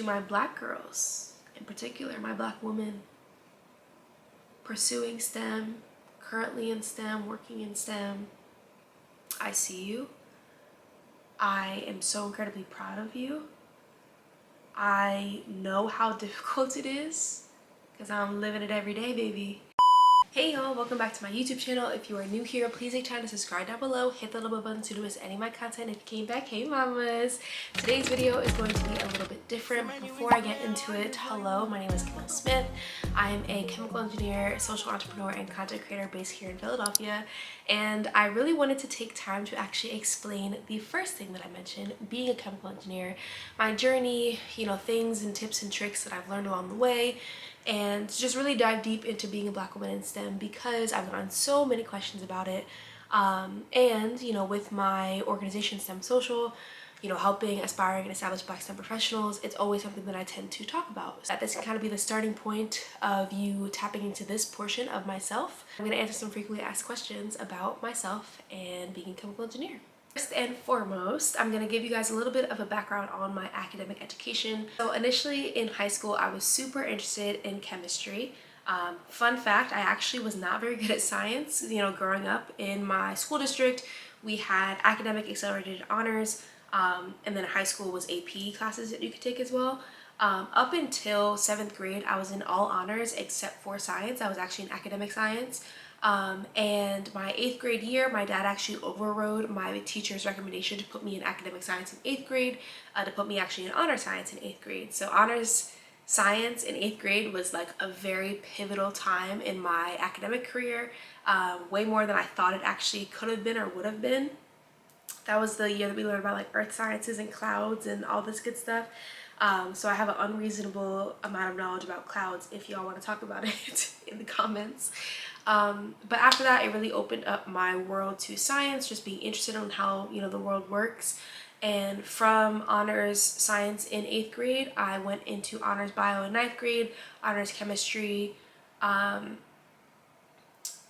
To my black girls, in particular, my black women pursuing STEM, currently in STEM, working in STEM, I see you. I am so incredibly proud of you. I know how difficult it is because I'm living it every day, baby. Hey y'all, welcome back to my YouTube channel. If you are new here, please take time to subscribe down below, hit the little button so you don't miss any of my content. If you came back, hey mamas. Today's video is going to be a little bit different, but before I get into it, hello, my name is Camille Smith. I am a chemical engineer, social entrepreneur, and content creator based here in Philadelphia, and I really wanted to take time to actually explain the first thing that I mentioned, being a chemical engineer, my journey, things and tips and tricks that I've learned along the way, and just really dive deep into being a black woman in STEM because I've gotten so many questions about it. And with my organization STEM Social, helping aspiring and established black STEM professionals, it's always something that I tend to talk about. So this can kind of be the starting point of you tapping into this portion of myself. I'm going to answer some frequently asked questions about myself and being a chemical engineer. First and foremost, I'm going to give you guys a little bit of a background on my academic education. So initially in high school, I was super interested in chemistry. Fun fact, I actually was not very good at science. Growing up in my school district, we had academic accelerated honors, and then high school was AP classes that you could take as well. Up until 7th grade, I was in all honors except for science. I was actually in academic science. And my 8th grade year, my dad actually overrode my teacher's recommendation to put me in academic science in 8th grade, to put me actually in honor science in 8th grade. So honors science in 8th grade was like a very pivotal time in my academic career, way more than I thought it actually could have been or would have been. That was the year that we learned about like earth sciences and clouds and all this good stuff. So I have an unreasonable amount of knowledge about clouds if y'all want to talk about it in the comments. But after that, it really opened up my world to science, just being interested in how, the world works. And from honors science in 8th grade, I went into honors bio in 9th grade, honors chemistry, what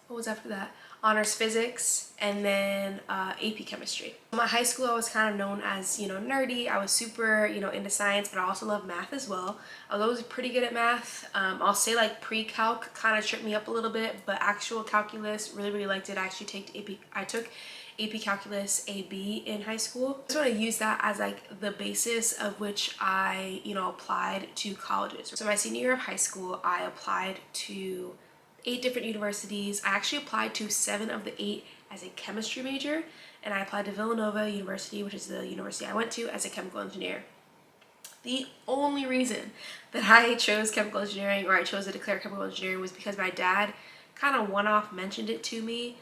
was after that? Honors physics, and then AP chemistry. In my high school, I was kind of known as, nerdy. I was super, into science, but I also love math as well. I was always pretty good at math. I'll say like pre-calc kind of tripped me up a little bit, but actual calculus, really, really liked it. I actually took AP Calculus AB in high school. I just want to use that as like the basis of which I, applied to colleges. So my senior year of high school, I applied to 8 different universities. I actually applied to 7 of the 8 as a chemistry major, and I applied to Villanova University, which is the university I went to, as a chemical engineer. The only reason that I chose chemical engineering, or I chose to declare chemical engineering, was because my dad kind of one-off mentioned it to me,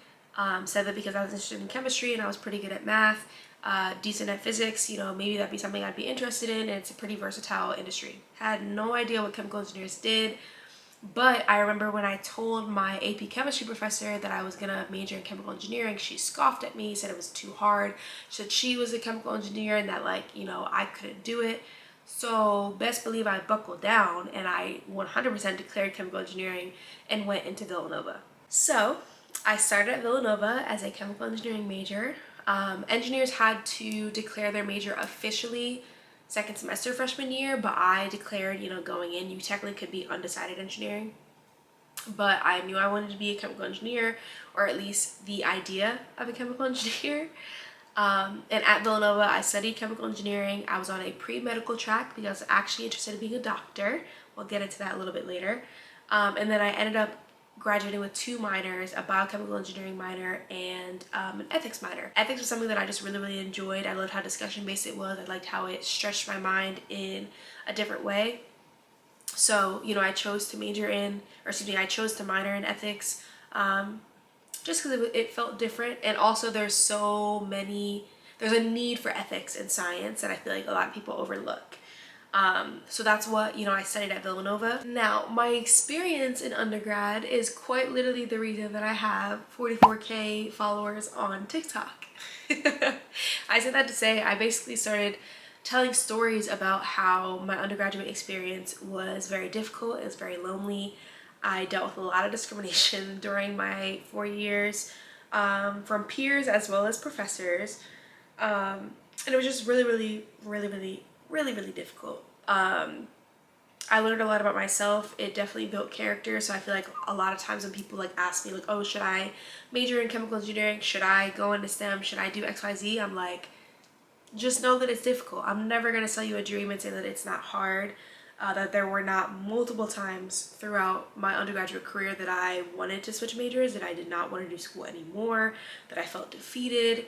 said that because I was interested in chemistry and I was pretty good at math, decent at physics, maybe that'd be something I'd be interested in, and it's a pretty versatile industry. Had no idea what chemical engineers did. But I remember when I told my AP chemistry professor that I was gonna major in chemical engineering, she scoffed at me, said it was too hard. She said she was a chemical engineer and that I couldn't do it. So best believe I buckled down and I 100% declared chemical engineering and went into Villanova. So I started at Villanova as a chemical engineering major. Engineers had to declare their major officially second semester freshman year, but I declared, going in, you technically could be undecided engineering, but I knew I wanted to be a chemical engineer, or at least the idea of a chemical engineer. And at Villanova, I studied chemical engineering. I was on a pre-medical track because I was actually interested in being a doctor. We'll get into that a little bit later. And then I ended up graduating with 2 minors, a biochemical engineering minor and an ethics minor. Ethics was something that I just really, really enjoyed. I loved how discussion based it was. I liked how it stretched my mind in a different way. So, I chose to I chose to minor in ethics just because it felt different. And also there's a need for ethics in science that I feel like a lot of people overlook. So that's what, I studied at Villanova. Now, my experience in undergrad is quite literally the reason that I have 44K followers on TikTok. I said that to say I basically started telling stories about how my undergraduate experience was very difficult. It was very lonely. I dealt with a lot of discrimination during my 4 years, from peers as well as professors. And it was just really, really, really, really, really, really difficult. I learned a lot about myself. It definitely built character. So I feel like a lot of times when people like ask me like, oh, should I major in chemical engineering? Should I go into STEM? Should I do XYZ? I'm like, just know that it's difficult. I'm never going to sell you a dream and say that it's not hard. That there were not multiple times throughout my undergraduate career that I wanted to switch majors, that I did not want to do school anymore, that I felt defeated.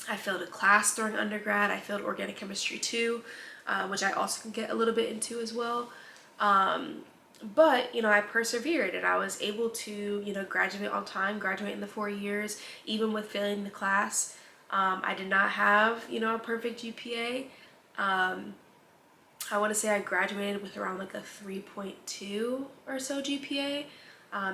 I failed a class during undergrad. I failed organic chemistry too, which I also can get a little bit into as well. But, you know, I persevered and I was able to, you know, graduate on time, graduate in the 4 years, even with failing the class. I did not have, you know, a perfect GPA. I want to say I graduated with around like a 3.2 or so GPA,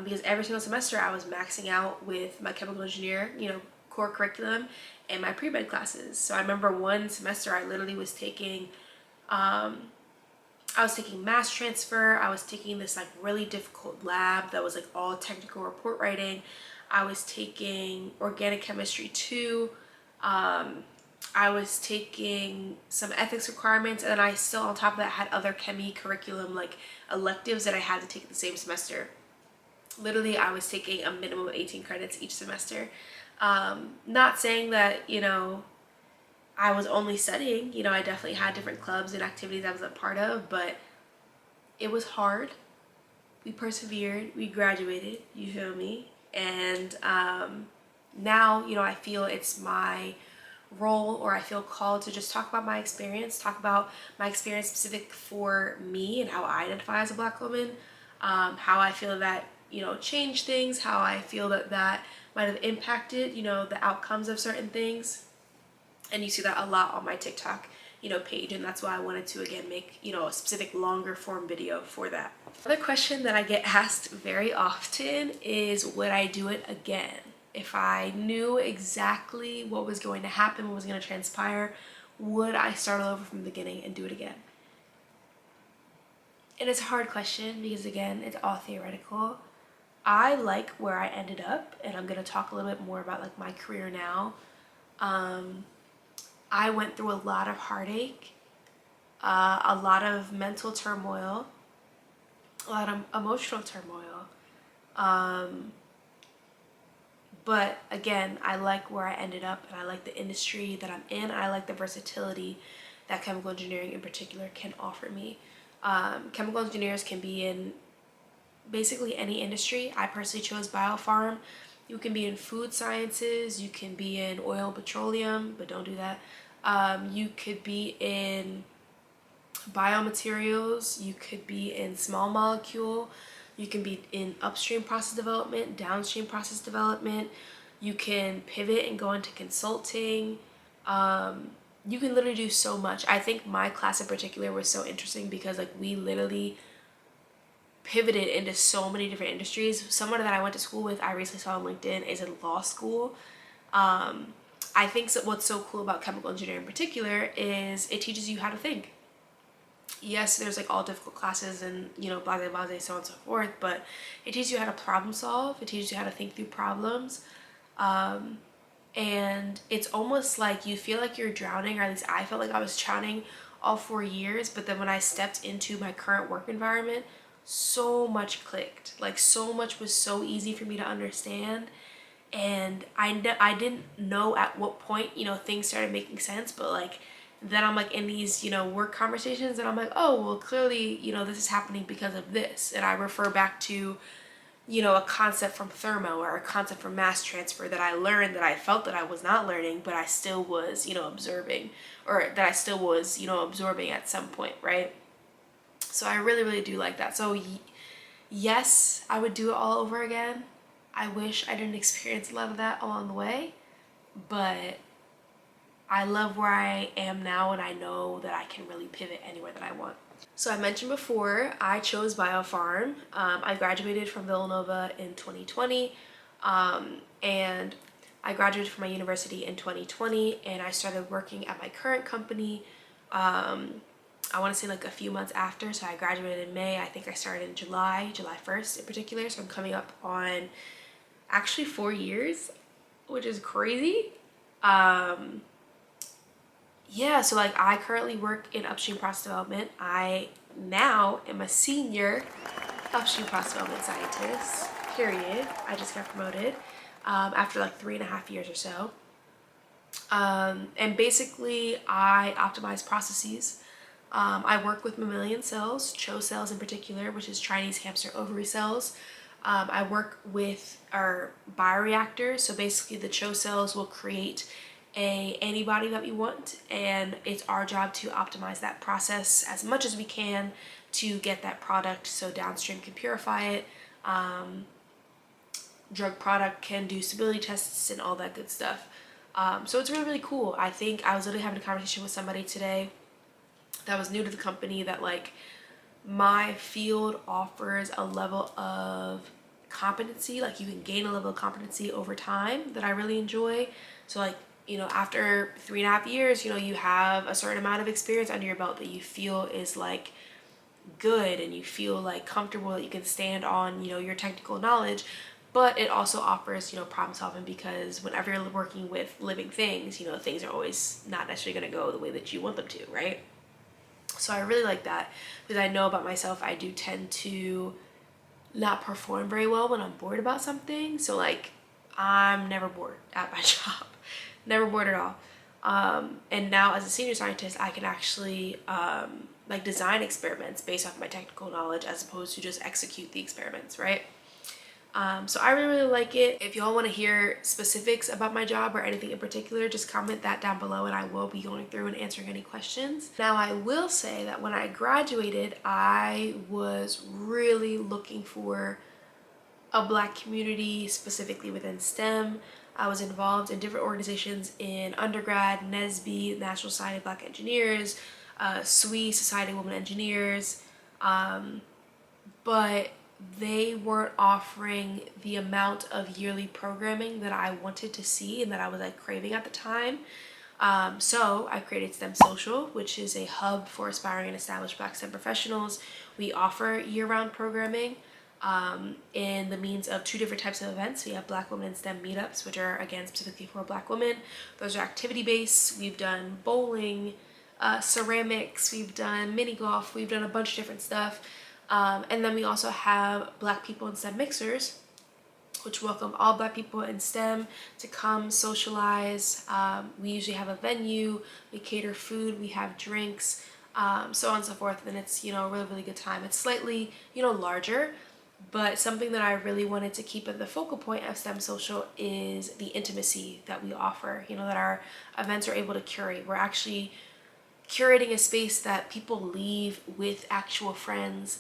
because every single semester I was maxing out with my chemical engineer, you know, core curriculum and my pre-med classes. So I remember one semester I literally was taking, mass transfer. I was taking this like really difficult lab that was like all technical report writing. I was taking organic chemistry too. I was taking some ethics requirements, and then I still on top of that had other chemie curriculum like electives that I had to take the same semester. Literally, I was taking a minimum of 18 credits each semester. Not saying that, you know, I was only studying. You know, I definitely had different clubs and activities I was a part of, but it was hard. We persevered, we graduated, you feel me? And now, you know, I feel it's my role, or I feel called to just talk about my experience, talk about my experience specific for me and how I identify as a Black woman, how I feel that, you know, changed things, how I feel that that might have impacted, you know, the outcomes of certain things. And you see that a lot on my TikTok, you know, page, and that's why I wanted to again make, you know, a specific longer form video for that. Another question that I get asked very often is, would I do it again? If I knew exactly what was going to happen, what was going to transpire, would I start all over from the beginning and do it again? And it's a hard question because, again, it's all theoretical. I like where I ended up, and I'm going to talk a little bit more about like my career now. I went through a lot of heartache, a lot of mental turmoil, a lot of emotional turmoil. But again, I like where I ended up, and I like the industry that I'm in. I like the versatility that chemical engineering in particular can offer me. Chemical engineers can be in basically any industry. I personally chose Biofarm. You can be in food sciences, you can be in oil and petroleum, but don't do that. You could be in biomaterials, you could be in small molecule, you can be in upstream process development, downstream process development, you can pivot and go into consulting. You can literally do so much. I think my class in particular was so interesting because like we literally pivoted into so many different industries. Someone that I went to school with, I recently saw on LinkedIn, is in law school. I think what's so cool about chemical engineering in particular is it teaches you how to think. Yes, there's like all difficult classes and, you know, blah, blah, blah, so on and so forth, but it teaches you how to problem solve. It teaches you how to think through problems. And it's almost like you feel like you're drowning, or at least I felt like I was drowning all 4 years. But then when I stepped into my current work environment, so much clicked. Like so much was so easy for me to understand. And I didn't know at what point, you know, things started making sense, but like then I'm like in these, you know, work conversations and I'm like, oh, well, clearly, you know, this is happening because of this. And I refer back to, you know, a concept from thermo or a concept from mass transfer that I learned that I felt that I was not learning, but I still was, you know, observing, or that I still was, you know, absorbing at some point, right? So I really, really do like that. So yes, I would do it all over again. I wish I didn't experience a lot of that along the way, but I love where I am now, and I know that I can really pivot anywhere that I want. So I mentioned before, I chose Biofarm. I graduated from Villanova in 2020, and I graduated from my university in 2020, and I started working at my current company, I want to say like a few months after. So I graduated in May. I think I started in July 1st in particular. So I'm coming up on actually 4 years, which is crazy. yeah, so like I currently work in upstream process development. I now am a senior upstream process development scientist, period. I just got promoted after like 3.5 years or so. And basically I optimize processes. I work with mammalian cells, CHO cells in particular, which is Chinese hamster ovary cells. I work with our bioreactors. So basically the CHO cells will create a antibody that we want, and it's our job to optimize that process as much as we can to get that product so downstream can purify it. Drug product can do stability tests and all that good stuff. So it's really, really cool. I think I was literally having a conversation with somebody today that was new to the company that like my field offers a level of competency, like you can gain a level of competency over time that I really enjoy. So like, you know, after 3.5 years, you know, you have a certain amount of experience under your belt that you feel is like good, and you feel like comfortable that you can stand on, you know, your technical knowledge. But it also offers, you know, problem solving, because whenever you're working with living things, you know, things are always not necessarily going to go the way that you want them to, right? So I really like that, because I know about myself, I do tend to not perform very well when I'm bored about something. So like I'm never bored at my job, never bored at all. And now as a senior scientist, I can actually like design experiments based off my technical knowledge as opposed to just execute the experiments, right? So I really, really like it. If y'all want to hear specifics about my job or anything in particular, just comment that down below and I will be going through and answering any questions. Now, I will say that when I graduated, I was really looking for a Black community, specifically within STEM. I was involved in different organizations in undergrad, NSBE, National Society of Black Engineers, SWE, Society of Women Engineers, but they weren't offering the amount of yearly programming that I wanted to see and that I was like craving at the time. So I created STEM Social, which is a hub for aspiring and established Black STEM professionals. We offer year-round programming in the means of 2 different types of events. We have Black Women in STEM meetups, which are again specifically for Black women. Those are activity-based. We've done bowling, ceramics, we've done mini golf, we've done a bunch of different stuff. And then we also have Black People in STEM Mixers, which welcome all Black people in STEM to come socialize. We usually have a venue, we cater food, we have drinks, so on and so forth. And it's, you know, a really, really good time. It's slightly, you know, larger, but something that I really wanted to keep at the focal point of STEM Social is the intimacy that we offer, you know, that our events are able to curate. We're actually curating a space that people leave with actual friends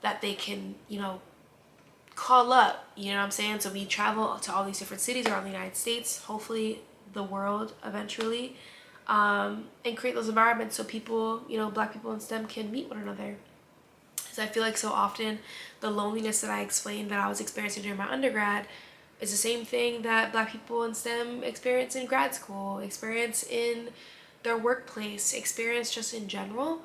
that they can, you know, call up, you know what I'm saying? So we travel to all these different cities around the United States, hopefully the world eventually, and create those environments so people, you know, Black people in STEM can meet one another. Because I feel like so often the loneliness that I explained that I was experiencing during my undergrad is the same thing that Black people in STEM experience in grad school, experience in their workplace, experience just in general.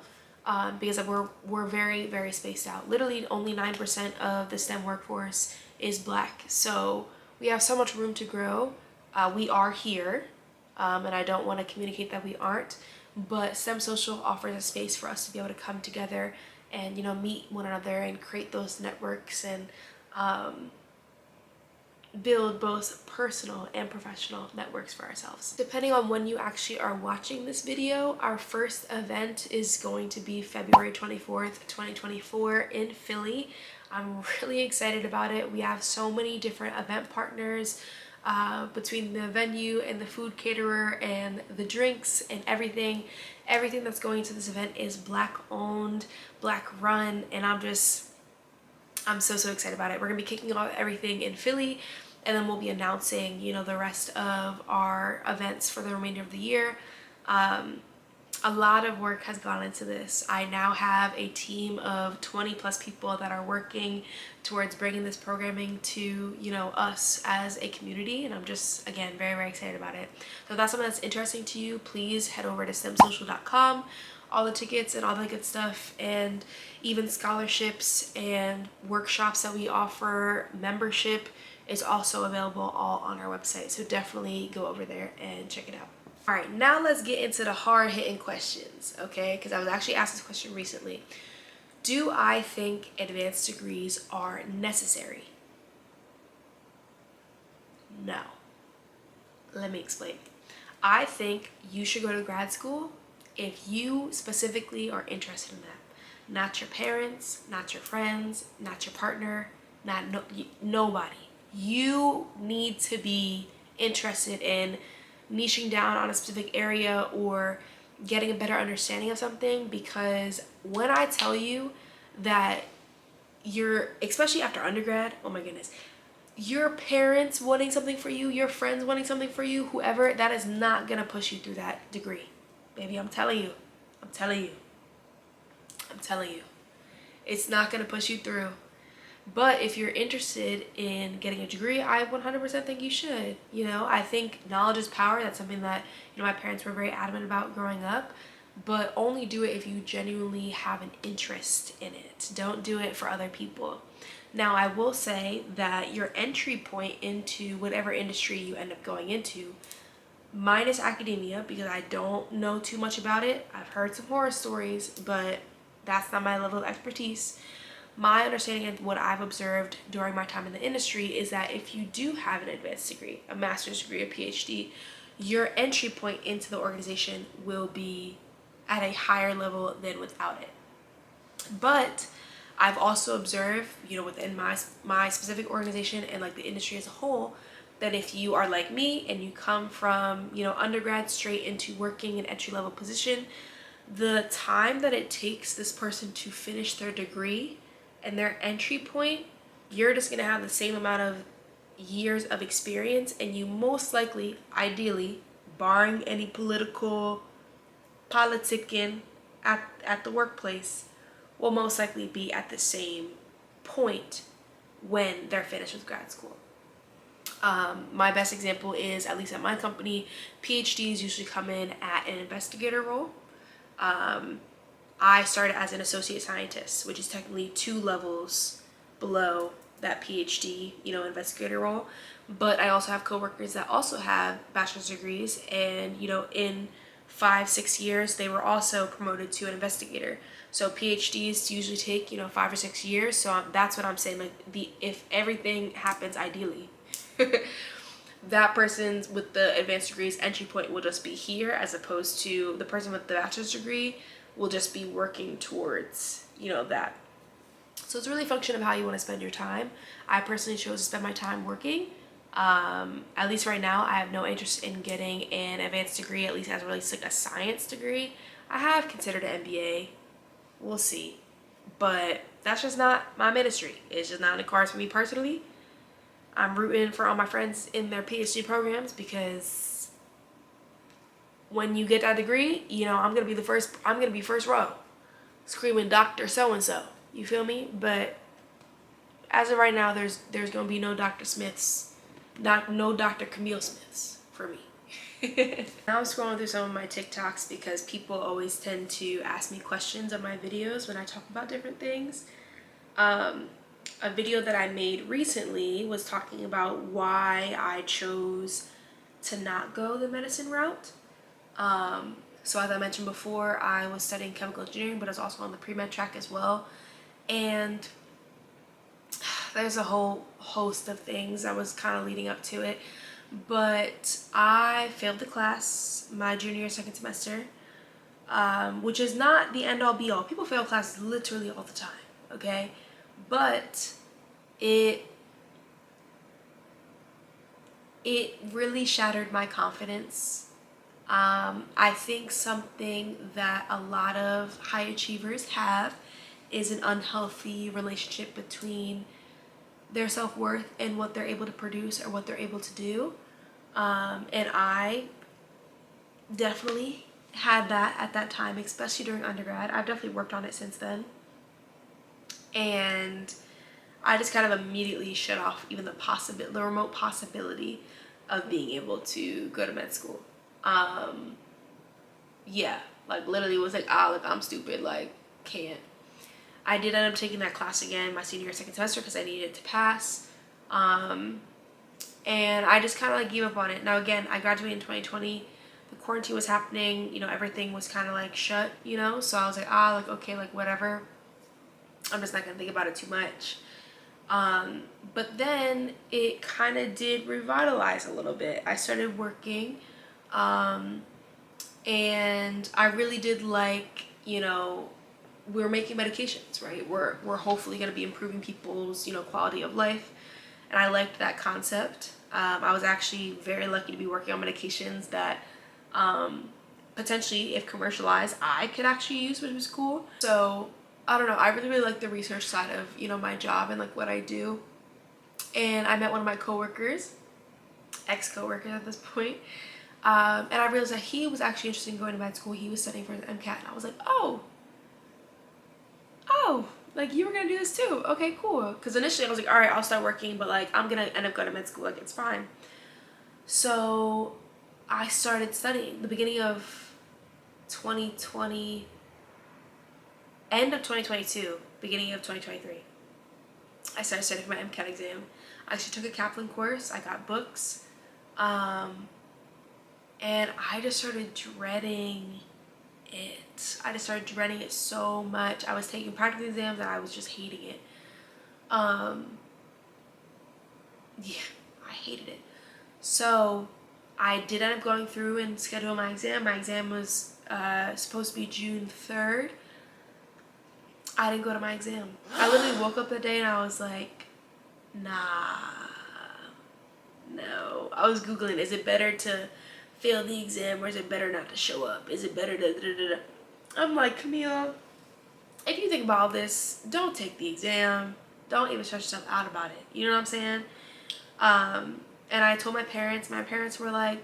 Because we're very, very spaced out. Literally only 9% of the STEM workforce is Black. So we have so much room to grow. We are here, and I don't want to communicate that we aren't, but STEM Social offers a space for us to be able to come together and, you know, meet one another and create those networks and build both personal and professional networks for ourselves. Depending on when you actually are watching this video, our first event is going to be February 24th, 2024 in Philly. I'm really excited about it. We have so many different event partners between the venue and the food caterer and the drinks and everything. Everything that's going to this event is Black owned, Black run, and I'm so excited about it. We're gonna be kicking off everything in Philly, and then we'll be announcing, you know, the rest of our events for the remainder of the year. A lot of work has gone into this. I now have a team of 20 plus people that are working towards bringing this programming to, you know, us as a community, and I'm just, again, very, very excited about it. So if that's something that's interesting to you, please head over to stemsocial.com. All the tickets and all the good stuff, and even scholarships and workshops that we offer, membership is also available all on our website. So definitely go over there and check it out. All right, now let's get into the hard-hitting questions, okay? Because I was actually asked this question recently. Do I think advanced degrees are necessary? No. Let me explain. I think you should go to grad school if you specifically are interested in that. Not your parents, not your friends, not your partner, nobody. You need to be interested in niching down on a specific area or getting a better understanding of something, because when I tell you that you're, especially after undergrad, oh my goodness, your parents wanting something for you, your friends wanting something for you, whoever, that is not gonna push you through that degree. Baby, I'm telling you. I'm telling you. I'm telling you. It's not gonna push you through. But if you're interested in getting a degree, I 100% think you should. You know, I think knowledge is power. That's something that, you know, my parents were very adamant about growing up. But only do it if you genuinely have an interest in it. Don't do it for other people. Now, I will say that your entry point into whatever industry you end up going into, minus academia, because I don't know too much about it. I've heard some horror stories, but that's not my level of expertise. My understanding of what I've observed during my time in the industry is that if you do have an advanced degree, a master's degree, a PhD, your entry point into the organization will be at a higher level than without it. But I've also observed, you know, within my specific organization and like the industry as a whole, that if you are like me and you come from, you know, undergrad straight into working an entry-level position, the time that it takes this person to finish their degree and their entry point, you're just gonna have the same amount of years of experience, and you most likely, ideally, barring any political politicking at the workplace, will most likely be at the same point when they're finished with grad school. My best example is, at least at my company, PhDs usually come in at an investigator role. I started as an associate scientist, which is technically 2 levels below that PhD, you know, investigator role. But I also have coworkers that also have bachelor's degrees, and, you know, in 5-6 years, they were also promoted to an investigator. So PhDs usually take, you know, 5 or 6 years. So that's what I'm saying. Like, if everything happens ideally, that person's with the advanced degrees entry point will just be here, as opposed to the person with the bachelor's degree will just be working towards, you know, that. So it's really a function of how you want to spend your time. I personally chose to spend my time working. At least right now, I have no interest in getting an advanced degree, at least as it relates to like a science degree. I have considered an MBA. We'll see. But that's just not my ministry. It's just not in the cards for me personally. I'm rooting for all my friends in their PhD programs, because when you get that degree, you know, I'm gonna be first row screaming Dr. So-and-so. You feel me? But as of right now, there's gonna be no Dr. Smiths, no Dr. Camille Smiths for me. Now I'm scrolling through some of my TikToks because people always tend to ask me questions on my videos when I talk about different things. A video that I made recently was talking about why I chose to not go the medicine route. So as I mentioned before, I was studying chemical engineering, but I was also on the pre-med track as well. And there's a whole host of things that was kind of leading up to it. But I failed the class my junior second semester, which is not the end all be all. People fail classes literally all the time, okay? But it really shattered my confidence. I think something that a lot of high achievers have is an unhealthy relationship between their self-worth and what they're able to produce or what they're able to do. And I definitely had that at that time, especially during undergrad. I've definitely worked on it since then. And I just kind of immediately shut off even the remote possibility of being able to go to med school. Yeah, like literally was like, look, I'm stupid, like can't. I did end up taking that class again my senior second semester because I needed it to pass. And I just kind of like gave up on it. Now again, I graduated in 2020. the quarantine was happening, you know, everything was kind of like shut, you know, so I was like, ah, like, okay, like whatever, I'm just not gonna think about it too much. But then it kind of did revitalize a little bit. I started working, and I really did like, you know, we're making medications, right? We're hopefully going to be improving people's, you know, quality of life, and I liked that concept. I was actually very lucky to be working on medications that potentially, if commercialized, I could actually use, which was cool. So I don't know, I really like the research side of, you know, my job and like what I do. And I met one of my coworkers, ex-coworkers at this point, and I realized that he was actually interested in going to med school. He was studying for his MCAT, and I was like, oh, like you were gonna do this too? Okay, cool. Because initially I was like, all right, I'll start working, but like I'm gonna end up going to med school, like it's fine. So I started studying the beginning of 2020, end of 2022, beginning of 2023. I started studying for my MCAT exam. I actually took a Kaplan course. I got books. And I just started dreading it. I just started dreading it so much. I was taking practice exams and I was just hating it. Yeah, I hated it. So I did end up going through and scheduling my exam. My exam was supposed to be June 3rd. I didn't go to my exam. I literally woke up that day and I was like, nah, no. I was Googling, is it better to fail the exam or is it better not to show up? Is it better to da-da-da-da? I'm like, Camille, if you think about all this, don't take the exam. Don't even stress yourself out about it. You know what I'm saying? And I told my parents were like,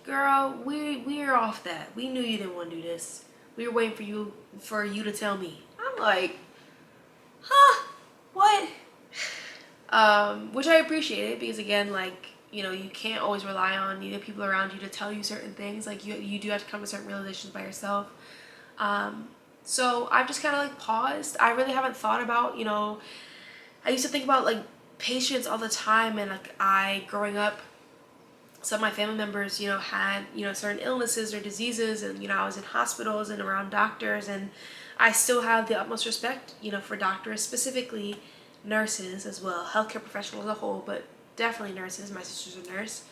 girl, we're off that. We knew you didn't want to do this. We were waiting for you to tell me. I'm like, huh, what? Which I appreciated because again, like, you know, you can't always rely on, you know, people around you to tell you certain things. Like you do have to come to certain realizations by yourself. So I've just kind of like paused. I really haven't thought about, you know, I used to think about like patients all the time, and like growing up, some of my family members, you know, had, you know, certain illnesses or diseases, and you know, I was in hospitals and around doctors, and I still have the utmost respect, you know, for doctors, specifically nurses as well, healthcare professionals as a whole, but definitely nurses. My sister's a nurse.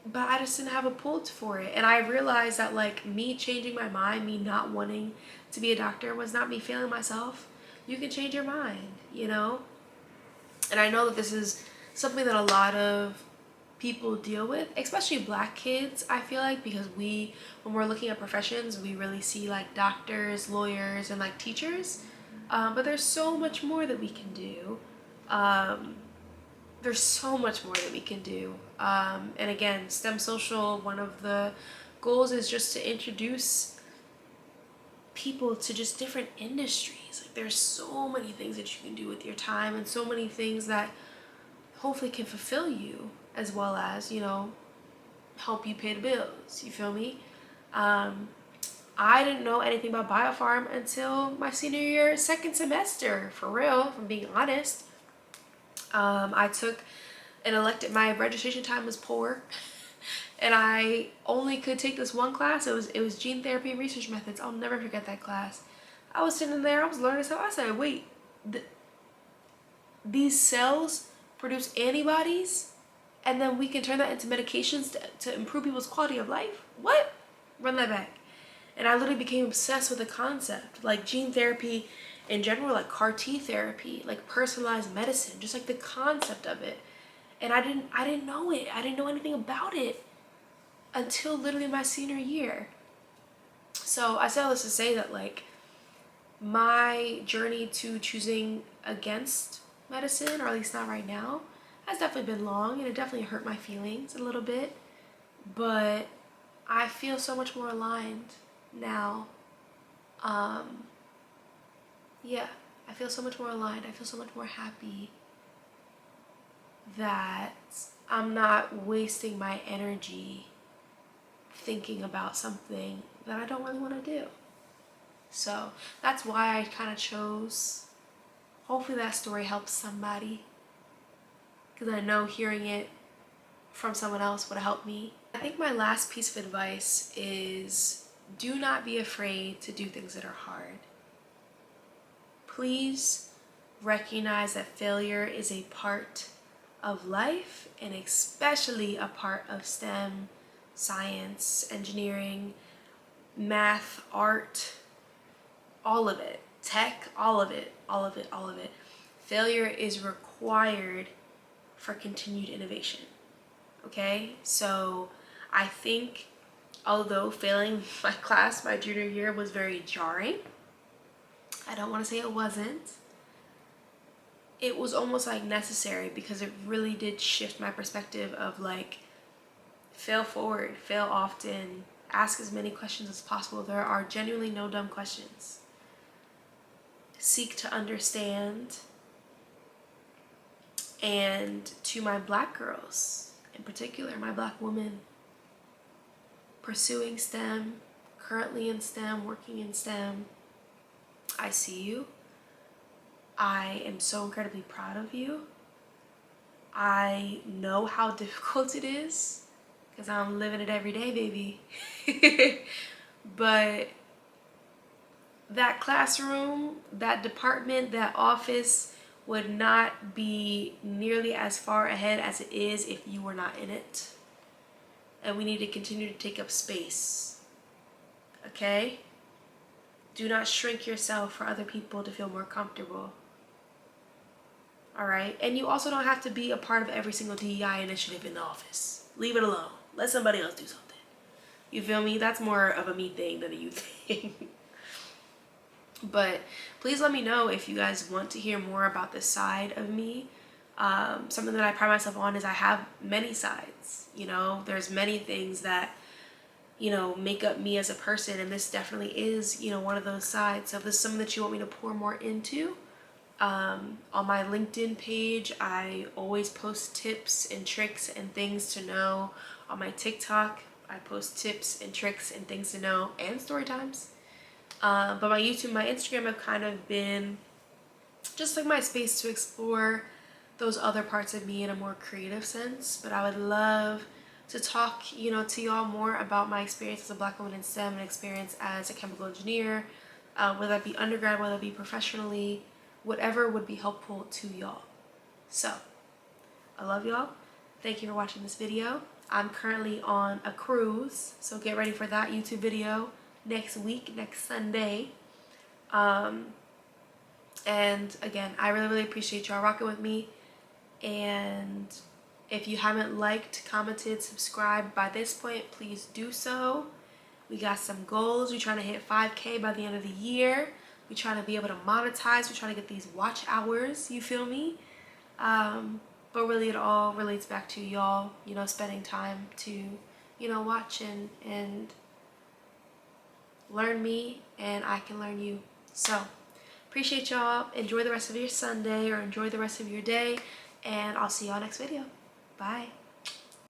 But I just didn't have a pull for it, and I realized that like me changing my mind, me not wanting to be a doctor, was not me failing myself. You can change your mind, you know. And I know that this is something that a lot of people deal with, especially black kids, I feel like, because when we're looking at professions, we really see like doctors, lawyers, and like teachers. But there's so much more that we can do. There's so much more that we can do. And again, STEM Social, one of the goals is just to introduce people to just different industries. Like there's so many things that you can do with your time, and so many things that hopefully can fulfill you, as well as, you know, help you pay the bills. You feel me? I didn't know anything about Biofarm until my senior year, second semester, for real, if I'm being honest. I took an elective, my registration time was poor, and I only could take this one class. It was gene therapy and research methods. I'll never forget that class. I was sitting there, I was learning stuff. I said, wait, these cells produce antibodies, and then we can turn that into medications to improve people's quality of life? What? Run that back. And I literally became obsessed with the concept, like gene therapy in general, like CAR T therapy, like personalized medicine, just like the concept of it. And I didn't know it. I didn't know anything about it until literally my senior year. So I say all this to say that like my journey to choosing against medicine, or at least not right now, has definitely been long, and it definitely hurt my feelings a little bit. But I feel so much more aligned now. Yeah, I feel so much more aligned. I feel so much more happy that I'm not wasting my energy thinking about something that I don't really want to do. So that's why I kind of chose. Hopefully that story helps somebody, because I know hearing it from someone else would have helped me. I think my last piece of advice is do not be afraid to do things that are hard. Please recognize that failure is a part of life, and especially a part of STEM, science, engineering, math, art, all of it, tech, all of it. Failure is required for continued innovation. Okay, so I think although failing my class my junior year was very jarring, I don't want to say it wasn't. It was almost like necessary because it really did shift my perspective of like, fail forward, fail often, ask as many questions as possible. There are genuinely no dumb questions. Seek to understand. And to my Black girls, in particular, my Black women pursuing STEM, currently in STEM, working in STEM, I see you. I am so incredibly proud of you. I know how difficult it is because I'm living it every day, baby. But that classroom, that department, that office would not be nearly as far ahead as it is if you were not in it. And we need to continue to take up space. Okay? Do not shrink yourself for other people to feel more comfortable. All right? And you also don't have to be a part of every single DEI initiative in the office. Leave it alone. Let somebody else do something. You feel me? That's more of a me thing than a you thing. But please let me know if you guys want to hear more about this side of me. Something that I pride myself on is I have many sides. You know, there's many things that, you know, make up me as a person, and this definitely is, you know, one of those sides. So if this is something that you want me to pour more into, on my LinkedIn page, I always post tips and tricks and things to know. On my TikTok, I post tips and tricks and things to know and story times. But my YouTube, my Instagram have kind of been just like my space to explore those other parts of me in a more creative sense. But I would love to talk, you know, to y'all more about my experience as a Black woman in STEM and experience as a chemical engineer, whether that be undergrad, whether it be professionally, whatever would be helpful to y'all. So, I love y'all. Thank you for watching this video. I'm currently on a cruise, so get ready for that YouTube video next week, next Sunday. And again, I really appreciate y'all rocking with me. And if you haven't liked, commented, subscribed by this point, please do so. We got some goals. We're trying to hit 5K by the end of the year. We're trying to be able to monetize. We're trying to get these watch hours, you feel me? But really it all relates back to y'all, you know, spending time to, you know, watch and learn me, and I can learn you. So appreciate y'all. Enjoy the rest of your Sunday, or enjoy the rest of your day, and I'll see y'all next video. Bye.